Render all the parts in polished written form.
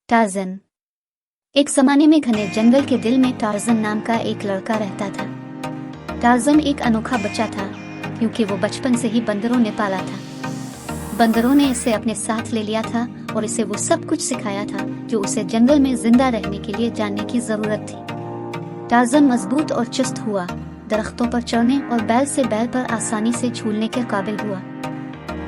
Tarzan. एक ज़माने में घने जंगल के दिल में टार्ज़न नाम का एक लड़का रहता था। टार्ज़न एक अनोखा बच्चा था क्योंकि वो बचपन से ही बंदरों ने पाला था। बंदरों ने इसे अपने साथ ले लिया था और इसे वो सब कुछ सिखाया था जो उसे जंगल में जिंदा रहने के लिए जानने की जरूरत थी। टार्ज़न मजबूत और चुस्त हुआ, दरख्तों पर चढ़ने और बैल से बैल पर आसानी से झूलने के काबिल हुआ।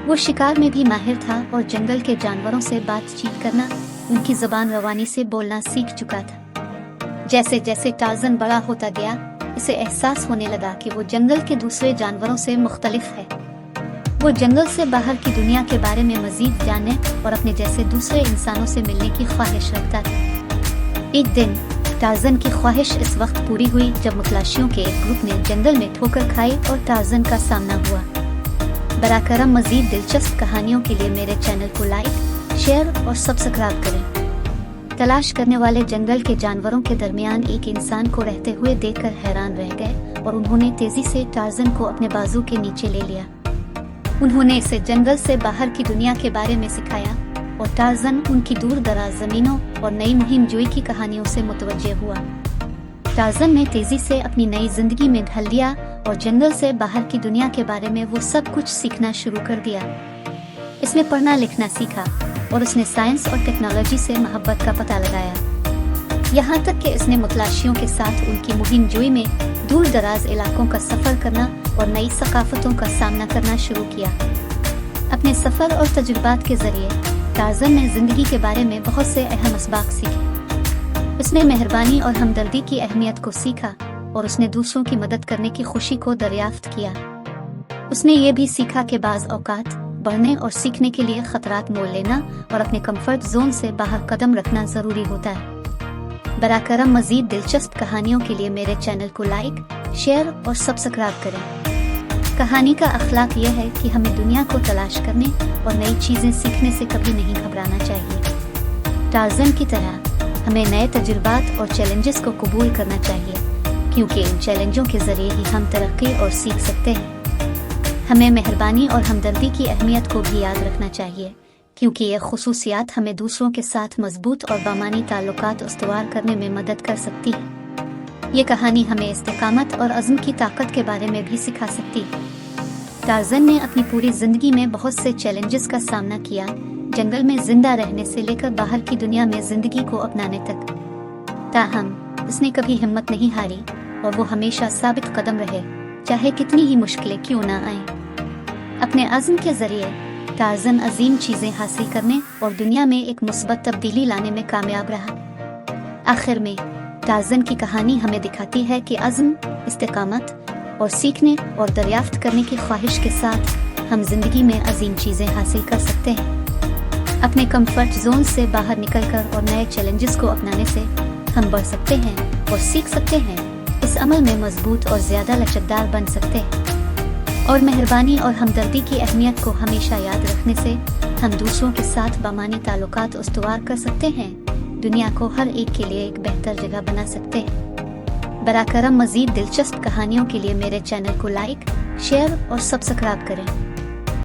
वो शिकार में भी माहिर था और जंगल के जानवरों से बातचीत करना, उनकी ज़बान रवानी से बोलना सीख चुका था। जैसे जैसे टार्ज़न बड़ा होता गया, इसे एहसास होने लगा कि वो जंगल के दूसरे जानवरों से मुख्तलिफ है। वो जंगल से बाहर की दुनिया के बारे में मजीद जानने और अपने जैसे दूसरे इंसानों से मिलने की ख्वाहिश रखता था। एक दिन टार्ज़न की ख्वाहिश इस वक्त पूरी हुई जब मुतलाशियों के एक ग्रुप ने जंगल में ठोकर खाई और टार्ज़न का सामना हुआ। बराकरम मजीद दिलचस्प कहानियों के लिए मेरे चैनल को लाइक, शेयर और सब्सक्राइब करें। तलाश करने वाले जंगल के जानवरों के दरमियान एक इंसान को रहते हुए देखकर हैरान रह गए और उन्होंने तेजी से टार्ज़न को अपने बाजू के नीचे ले लिया। उन्होंने इसे जंगल से बाहर की दुनिया के बारे में सिखाया और टार्ज़न उनकी दूर दराज जमीनों और नई मुहिम जोई की कहानियों से मुतवज्जे हुआ। टार्ज़न ने तेजी से अपनी नई जिंदगी में ढल लिया और जंगल से बाहर की दुनिया के बारे में वो सब कुछ सीखना शुरू कर दिया। इसने पढ़ना लिखना सीखा और उसने साइंस और टेक्नोलॉजी से मोहब्बत का पता लगाया। यहाँ तक कि इसने मुतलाशियों के साथ उनकी मुहिम जोई में दूर दराज इलाकों का सफर करना और नई सकाफतों का सामना करना शुरू किया। अपने सफर और तजुर्बात के जरिए टार्ज़न ने जिंदगी के बारे में बहुत से अहम असबाक सीखे। उसने मेहरबानी और हमदर्दी की अहमियत को सीखा और उसने दूसरों की मदद करने की खुशी को दरियाफ्त किया। उसने ये भी सीखा कि बाज़ औकात बढ़ने और सीखने के लिए खतरात मोल लेना और अपने कंफर्ट जोन से बाहर कदम रखना जरूरी होता है। बराकरम मजीद दिलचस्प कहानियों के लिए मेरे चैनल को लाइक, शेयर और सब्सक्राइब करें। कहानी का अखलाक यह है कि हमें दुनिया को तलाश करने और नई चीजें सीखने से कभी नहीं घबराना चाहिए। टार्ज़न की तरह हमें नए तजुर्बात और चैलेंजेस को कबूल करना चाहिए क्योंकि इन चैलेंजों के जरिए ही हम तरक्की और सीख सकते हैं। हमें मेहरबानी और हमदर्दी की अहमियत को भी याद रखना चाहिए क्योंकि ये खुसूसियात हमें दूसरों के साथ मजबूत और बामानी ताल्लुकात उस्तवार करने में मदद कर सकती है। ये कहानी हमें इस्तिकामत और अज़्म की ताकत के बारे में भी सिखा सकती है। टार्ज़न ने अपनी पूरी जिंदगी में बहुत से चैलेंजेस का सामना किया, जंगल में जिंदा रहने से लेकर बाहर की दुनिया में जिंदगी को अपनाने तक। ताहम उसने कभी हिम्मत नहीं हारी और वो हमेशा साबित कदम रहे, चाहे कितनी ही मुश्किलें क्यों ना आएं। अपने अज़्म के जरिए टार्ज़न अजीम चीजें हासिल करने और दुनिया में एक मुस्बत तब्दीली लाने में कामयाब रहा। आखिर में टार्ज़न की कहानी हमें दिखाती है कि अज़्म, इस्तिकामत और सीखने और दरियाफ्त करने की ख्वाहिश के साथ हम जिंदगी में अजीम चीजें हासिल कर सकते हैं। अपने कंफर्ट जोन से बाहर निकलकर और नए चैलेंजेस को अपनाने से हम बढ़ सकते हैं और सीख सकते हैं। इस अमल में मजबूत और ज्यादा लचकदार बन सकते हैं और मेहरबानी और हमदर्दी की अहमियत को हमेशा याद रखने से हम दूसरों के साथ बामानी ताल्लुकात उस्तवार कर सकते हैं, दुनिया को हर एक के लिए एक बेहतर जगह बना सकते हैं। बराकरम मजीद दिलचस्प कहानियों के लिए मेरे चैनल को लाइक, शेयर और सब्सक्राइब करें।